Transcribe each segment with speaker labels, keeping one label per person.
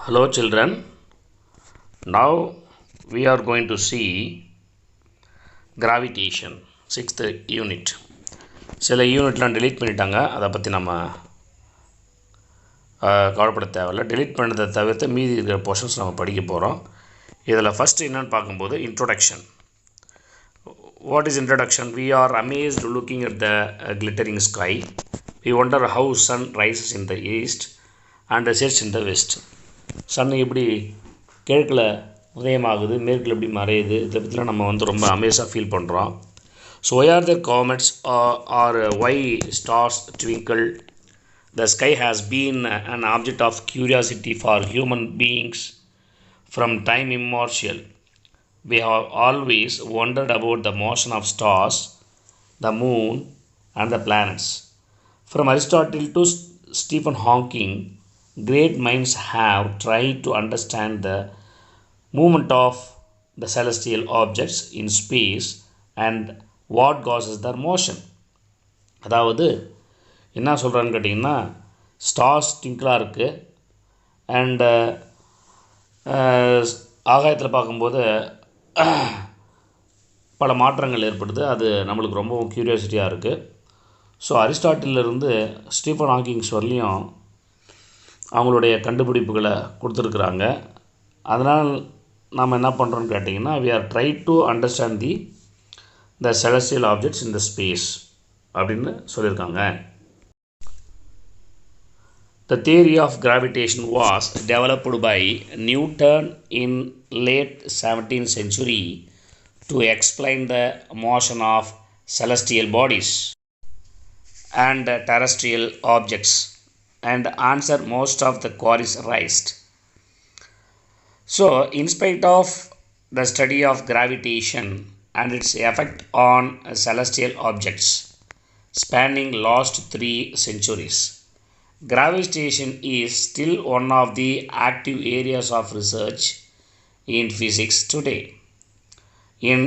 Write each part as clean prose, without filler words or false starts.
Speaker 1: Hello children, now we are going to see gravitation, 6th unit. சில யூனிட்லாம் delete பண்ணிட்டாங்க, அதை பற்றி நம்ம கவலைப்பட தேவையில்லை. delete பண்ணதை தவிர்த்து மீதி இருக்கிற போர்ஷன்ஸ் நம்ம படிக்க போகிறோம். இதில் ஃபஸ்ட்டு என்னென்னு பார்க்கும்போது introduction. What is introduction? We are amazed looking at the glittering sky. We wonder how sun rises in the east and sets in the west. Sun எப்படி கிழக்கில் உதயமாகுது, மேற்கில் எப்படி மறையுது, இதை பற்றிலாம் நம்ம ரொம்ப அமேஸாக ஃபீல் பண்ணுறோம். So why are the comets are why stars twinkle. The sky has been an object of curiosity for human beings from time immemorial. We have always wondered about the motion of stars, the moon and the planets. From Aristotle to Stephen Hawking, great minds have tried to understand the movement of the celestial objects in space and what causes their motion. அதாவது என்ன சொல்கிறான்னு கேட்டிங்கன்னா, stars டிங்கிளாக இருக்குது and ஆகாயத்தில் பார்க்கும்போது பல மாற்றங்கள் ஏற்படுது. அது நம்மளுக்கு ரொம்பவும் க்யூரியாசிட்டியாக இருக்குது. ஸோ அரிஸ்டாட்டிலிருந்து ஸ்டீஃபன் ஹாக்கிங்ஸ் வரலையும் அவங்களுடைய கண்டுபிடிப்புகளை கொடுத்துருக்குறாங்க. அதனால் நாம் என்ன பண்ணுறோன்னு கேட்டிங்கன்னா, we are trying to understand the celestial objects in the space அப்படின்னு சொல்லியிருக்காங்க. The theory of gravitation was developed by Newton in late 17th century to explain the motion of celestial bodies and terrestrial objects and answer most of the queries raised. So, in spite of the study of gravitation and its effect on celestial objects spanning last 3 centuries, gravitation is still one of the active areas of research in physics today. In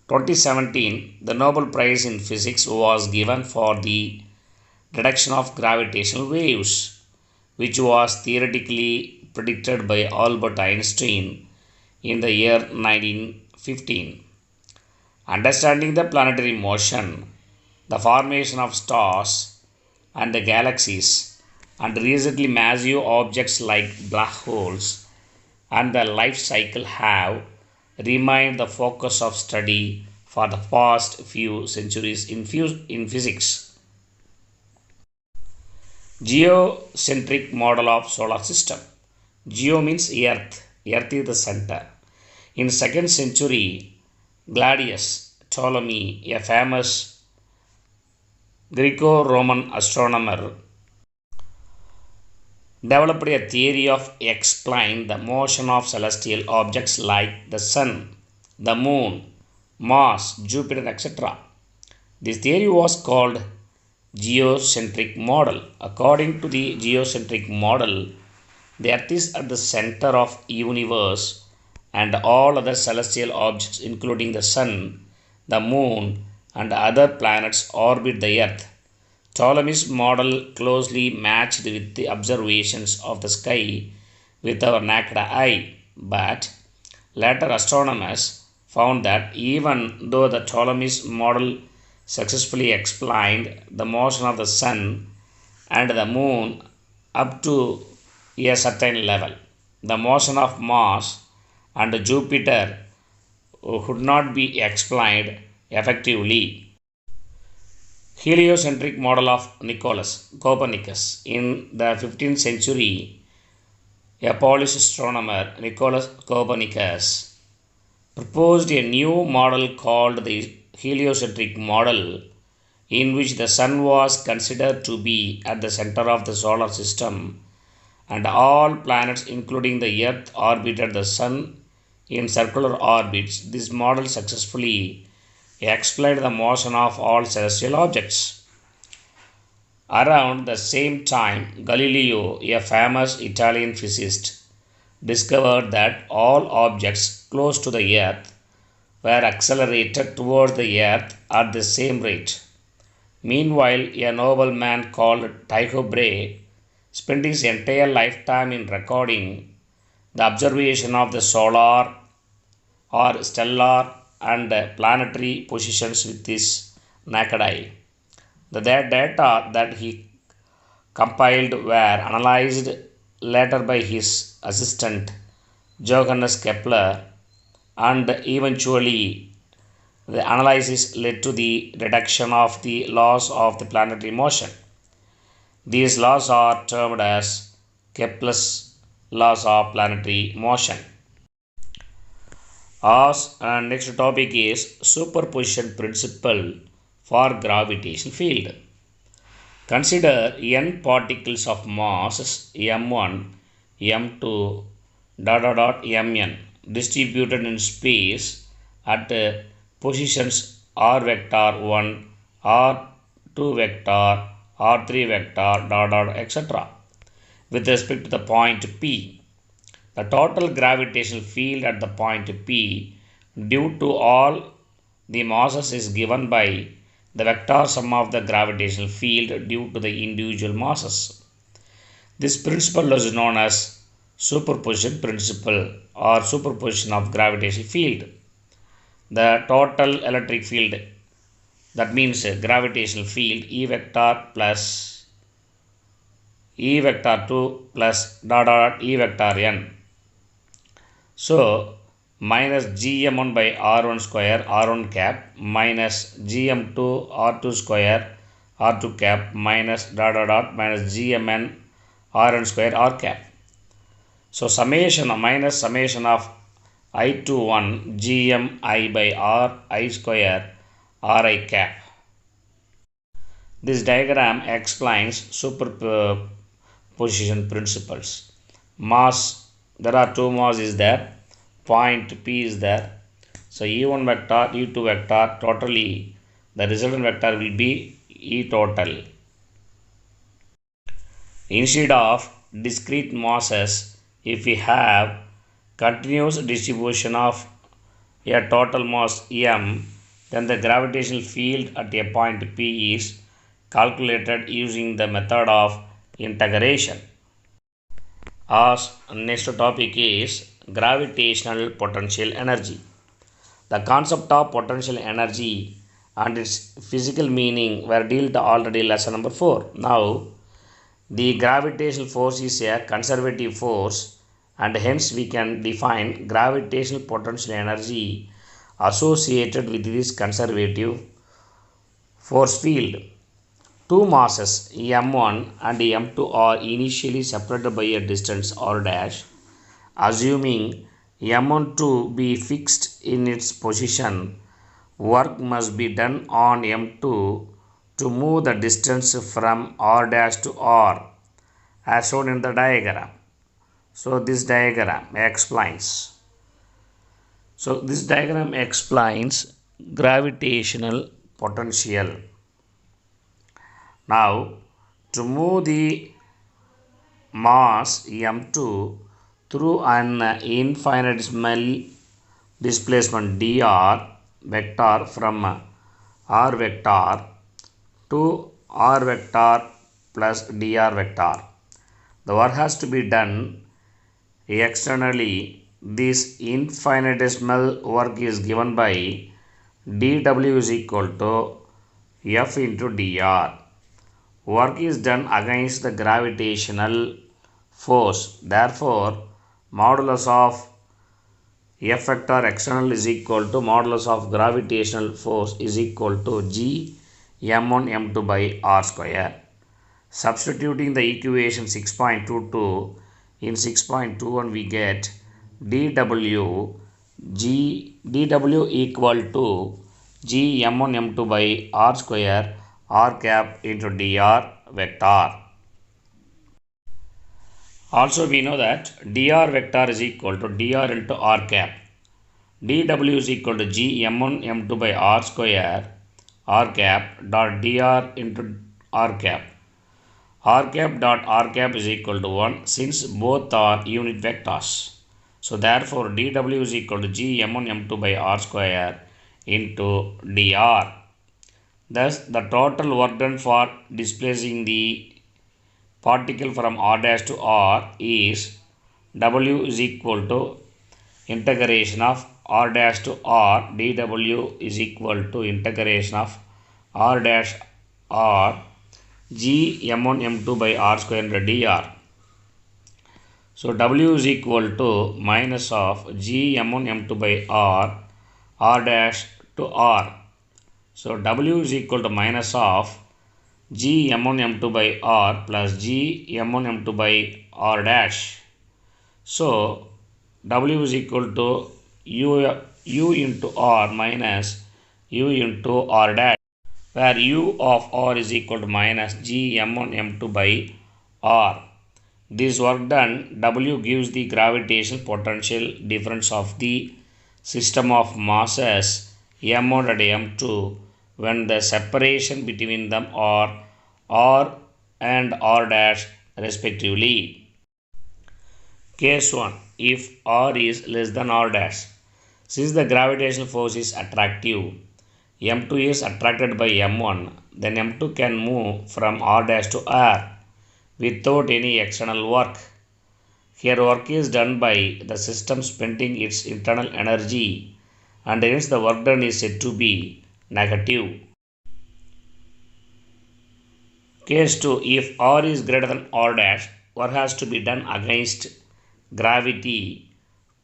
Speaker 1: 2017, the Nobel Prize in Physics was given for the detection of gravitational waves, which was theoretically predicted by Albert Einstein in the year 1915. Understanding the planetary motion, the formation of stars and the galaxies, and recently massive objects like black holes and the life cycle have remained the focus of study for the past few centuries in physics. Geocentric model of solar system. Geo means earth. Earth is the center. In 2nd century, Gladius Ptolemy, a famous Greco-Roman astronomer, developed a theory of explain the motion of celestial objects like the sun, the moon, Mars, Jupiter, etc. This theory was called geocentric model. According to the geocentric model, the earth is at the center of universe and all other celestial objects including the sun, the moon and other planets orbit the earth. Ptolemy's model closely matched with the observations of the sky with our naked eye, but later astronomers found that even though the Ptolemy's model successfully explained the motion of the sun and the moon up to a certain level, the motion of Mars and Jupiter could not be explained effectively. Heliocentric model of Nicolaus Copernicus. In the 15th century, a Polish astronomer, Nicolaus Copernicus, proposed a new model called the heliocentric model, in which the sun was considered to be at the center of the solar system and all planets including the earth orbited the sun in circular orbits. This model successfully explained the motion of all celestial objects. Around the same time, Galileo, a famous Italian physicist, discovered that all objects close to the earth were accelerated towards the earth at the same rate. Meanwhile, a nobleman called Tycho Brahe spent his entire lifetime in recording The observation of the solar or stellar and planetary positions with his naked eye. The data that he compiled were analyzed later by his assistant Johannes Kepler, and eventually the analysis led to the deduction of the laws of the planetary motion. These laws are termed as Kepler's laws of planetary motion. And next topic is superposition principle for gravitational field. Consider n particles of mass m1, m2, mn distributed in space at positions r vector 1, r2 vector, r3 vector, etc. with respect to the point P. The total gravitational field at the point P due to all the masses is given by the vector sum of the gravitational field due to the individual masses. This principle is known as superposition principle or superposition of gravitational field. The total electric field, that means gravitational field E vector plus E vector 2 plus E vector n. So minus gm1 by r1 square r1 cap minus gm2 r2 square r2 cap minus minus gmn rn square r cap. So summation minus summation of I21 gm I by r I square ri cap. This diagram explains superposition principles. Mass, there are two mass is there, point P is there. So E1 vector, E2 vector, totally the resultant vector will be E total. Instead of discrete masses, if we have continuous distribution of a total mass m, then the gravitational field at a point P is calculated using the method of integration. As next topic is gravitational potential energy. The concept of potential energy and its physical meaning were dealt already in lesson number 4. Now, the gravitational force is a conservative force, and hence we can define gravitational potential energy associated with this conservative force field. Two masses m1 and m2 are initially separated by a distance r dash. Assuming m1 to be fixed in its position, work must be done on m2 to move the distance from r dash to r as shown in the diagram. So this diagram explains. Gravitational potential. Now, to move the mass m2 through an infinitesimal displacement dr vector from r vector to r vector plus dr vector, the work has to be done externally. This infinitesimal work is given by dw is equal to f into dr. Work is done against the gravitational force. Therefore, modulus of F vector external is equal to modulus of gravitational force is equal to G m1 m2 by r square. Substituting the equation 6.22 in 6.21, we get dw equal to G m1 m2 by r square r cap into dr vector. Also we know that dr vector is equal to dr into r cap. dw is equal to G m1 m2 by r square r cap dot dr into r cap. R cap dot r cap is equal to 1 since both are unit vectors. So therefore dw is equal to G m1 m2 by r square into dr. Thus, the total work done for displacing the particle from r dash to r is W is equal to integration of r dash to r dw is equal to integration of r dash r g m1 m2 by r square into dr. So W is equal to minus of g m1 m2 by r dash to r. So W is equal to minus of g m1 m2 by r plus g m1 m2 by r dash. So W is equal to u into r minus u into r dash, where u of r is equal to minus g m1 m2 by r. This work done, W gives the gravitational potential difference of the system of masses m1 and m2 when the separation between them are r and r dash respectively. Case 1. If r is less than r dash. Since the gravitational force is attractive, m2 is attracted by m1, then m2 can move from r dash to r without any external work. Here work is done by the system spending its internal energy, and hence the work done is said to be negative. Case 2. If r is greater than r dash, work has to be done against gravity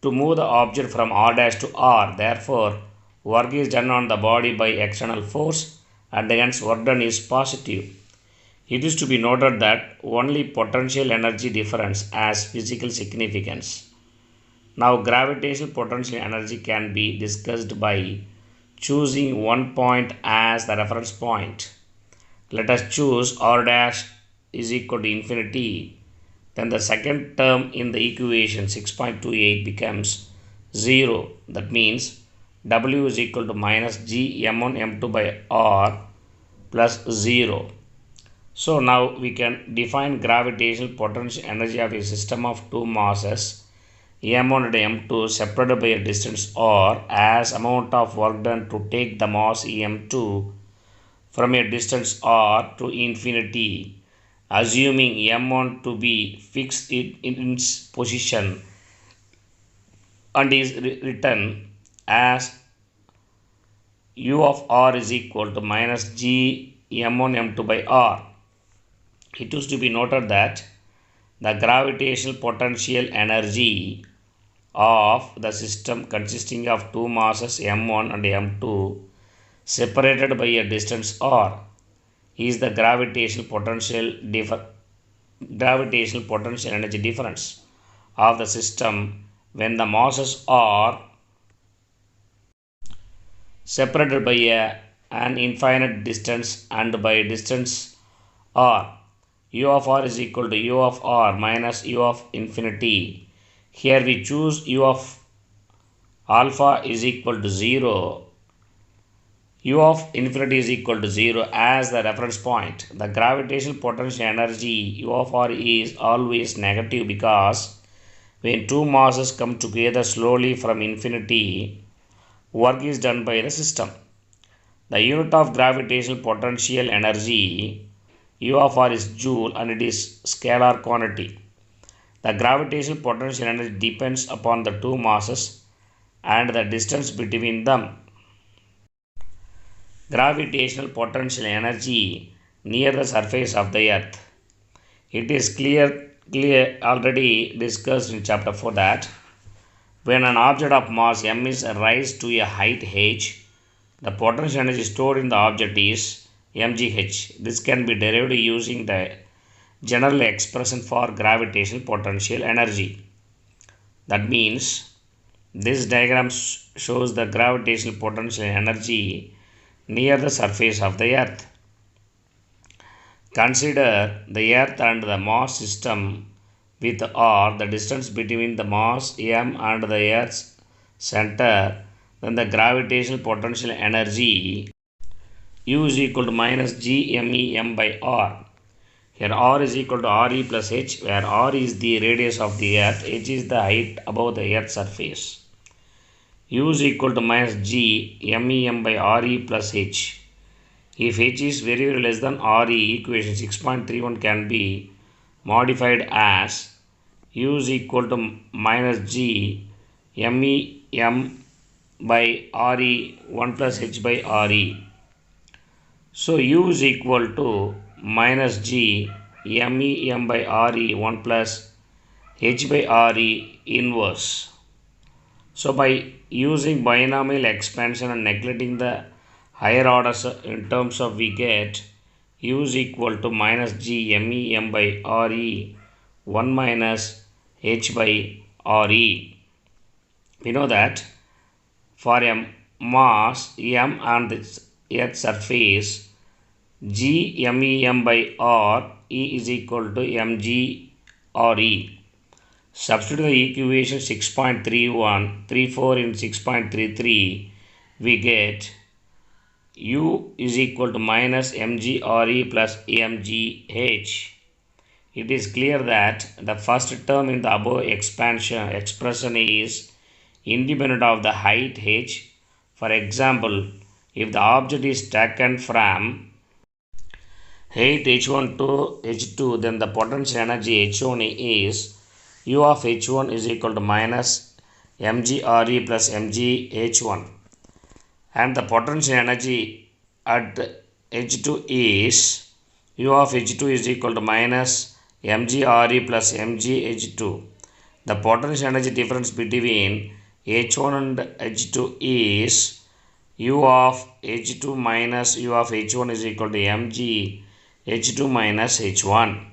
Speaker 1: to move the object from r dash to r. Therefore, work is done on the body by external force, and hence work done is positive. It is to be noted that only potential energy difference has physical significance. Now, gravitational potential energy can be discussed by choosing one point as the reference point. Let us choose r dash is equal to infinity. Then the second term in the equation 6.28 becomes 0. That means W is equal to minus g m1 m2 by r plus 0. So now we can define gravitational potential energy of a system of two masses m1 and m2 separated by a distance r as amount of work done to take the mass m2 from a distance r to infinity, assuming m1 to be fixed in its position, and is written as u of r is equal to minus g m1 m2 by r. It is to be noted that the gravitational potential energy of the system consisting of two masses m1 and m2 separated by a distance r is the gravitational potential energy difference of the system when the masses are separated by an infinite distance and by distance r. U of r is equal to u of r minus u of infinity. Here we choose u of alpha is equal to 0, u of infinity is equal to 0 as the reference point. The gravitational potential energy u of r is always negative because when two masses come together slowly from infinity, work is done by the system. The unit of gravitational potential energy U of r is joule and it is scalar quantity. The gravitational potential energy depends upon the two masses and the distance between them. Gravitational potential energy near the surface of the earth. It is clear already discussed in chapter 4 that when an object of mass m is raised to a height h, the potential energy stored in the object is mgh. This can be derived using the general expression for gravitational potential energy. That means this diagram shows the gravitational potential energy near the surface of the earth. Consider the earth and the mass system with r, the distance between the mass m and the earth's center. Then the gravitational potential energy U is equal to minus g m by r. Here r is equal to re plus h, where r is the radius of the earth, h is the height above the earth's surface. U is equal to minus g m by re plus h. If h is very less than re, equation 6.31 can be modified as U is equal to minus G MEM by RE 1 plus H by RE. So U is equal to minus G MEM by RE 1 plus H by RE inverse. So by using binomial expansion and neglecting the higher orders in terms of, we get U is equal to minus G MEM by RE 1 minus H by RE. We know that for a mass M on the Earth surface, G MEM by R E is equal to mg RE. Substitute the equation 6.34 in 6.33, we get U is equal to minus mgre plus mgh. It is clear that the first term in the above expression is independent of the height h. For example, if the object is taken from height h1 to h2, then the potential energy h1 is U of h1 is equal to minus mgre plus mgh1, and the potential energy at h2 is U of h2 is equal to minus mgre plus mgh2. The potential energy difference between h1 and h2 is U of h2 minus U of h1 is equal to mgh2 minus h1.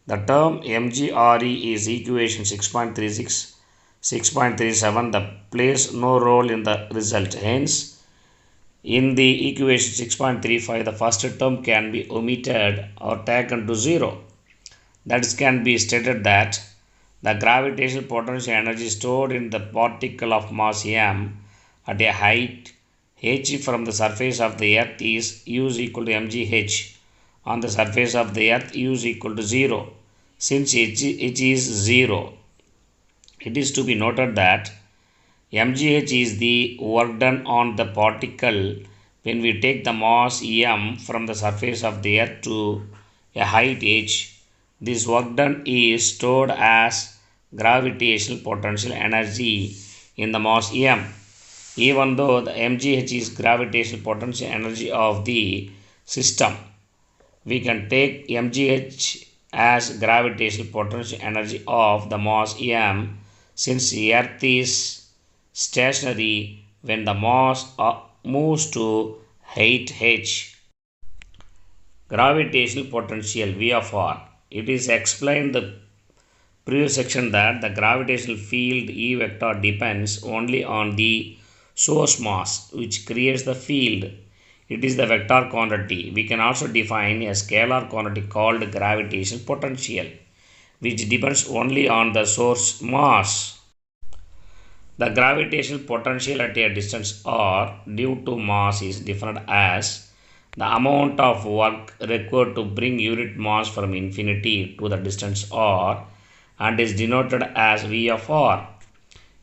Speaker 1: The term mgre is equation 6.36, 6.37. The plays no role in the result. Hence, in the equation 6.35, the first term can be omitted or taken to 0. That can be stated that the gravitational potential energy stored in the particle of mass m at a height h from the surface of the earth is U is equal to mgh. On the surface of the earth, U is equal to 0. Since h is 0, it is to be noted that mgh is the work done on the particle when we take the mass m from the surface of the earth to a height h. This work done is stored as gravitational potential energy in the mass m. Even though the mgh is gravitational potential energy of the system, we can take mgh as gravitational potential energy of the mass m, since the earth is stationary when the mass moves to height h. Gravitational potential V of r. It is explained in the previous section that the gravitational field E vector depends only on the source mass, which creates the field. It is the vector quantity. We can also define a scalar quantity called gravitational potential, which depends only on the source mass. The gravitational potential at a distance r due to mass is defined as the amount of work required to bring unit mass from infinity to the distance r, and is denoted as V of r.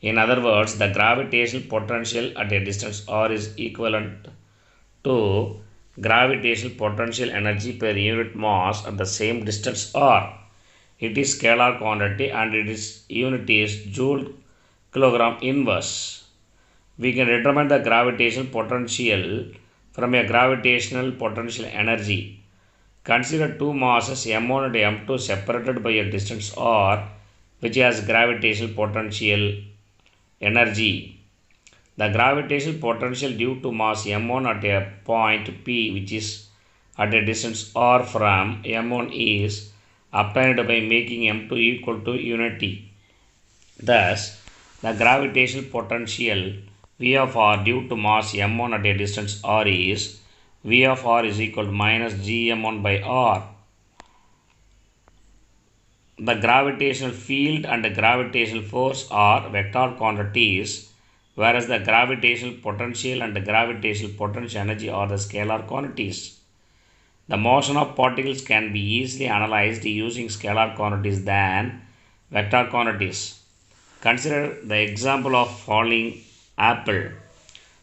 Speaker 1: In other words, the gravitational potential at a distance r is equivalent to gravitational potential energy per unit mass at the same distance r. It is scalar quantity and its unit is joule kilogram inverse. We can determine the gravitational potential from a gravitational potential energy. Consider two masses m1 and m2 separated by a distance r, which has gravitational potential energy. The gravitational potential due to mass m1 at a point P, which is at a distance r from m1, is obtained by making m2 equal to unity. Thus, the gravitational potential V of r due to mass m1 at a distance r is V of r is equal to minus gm1 by r. The gravitational field and the gravitational force are vector quantities, whereas the gravitational potential and the gravitational potential energy are the scalar quantities. The motion of particles can be easily analyzed using scalar quantities than vector quantities. Consider the example of falling apple.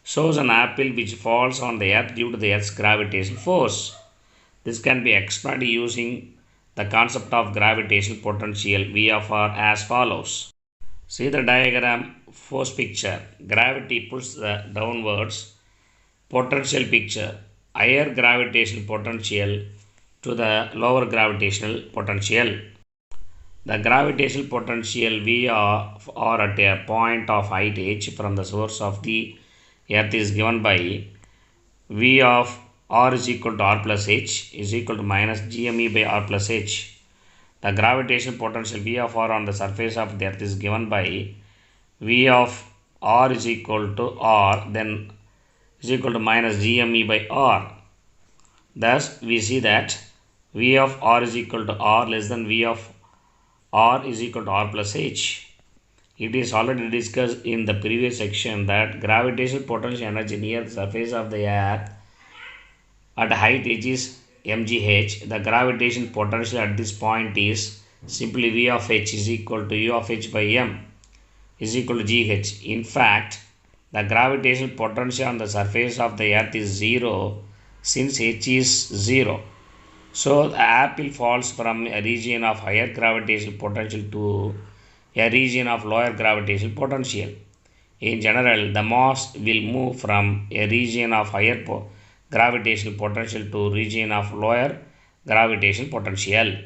Speaker 1: Shows an apple which falls on the earth due to the earth's gravitational force. This can be explained using the concept of gravitational potential V of R as follows. See the diagram, first picture. Gravity pulls the downwards. Potential picture. Higher gravitational potential to the lower gravitational potential. The gravitational potential V of R at a point of height h from the source of the earth is given by V of R is equal to R plus h is equal to minus GME by R plus h. The gravitational potential V of R on the surface of the earth is given by V of R is equal to R then is equal to minus GME by R. Thus, we see that V of R is equal to R less than V of R is equal to R plus h. It is already discussed in the previous section that gravitational potential energy near the surface of the earth at height h is mgh. The gravitational potential at this point is simply V of h is equal to U of h by m is equal to gh. In fact, the gravitational potential on the surface of the earth is 0 since h is 0. So the apple falls from a region of higher gravitational potential to a region of lower gravitational potential. In general, the mass will move from a region of higher gravitational potential to region of lower gravitational potential.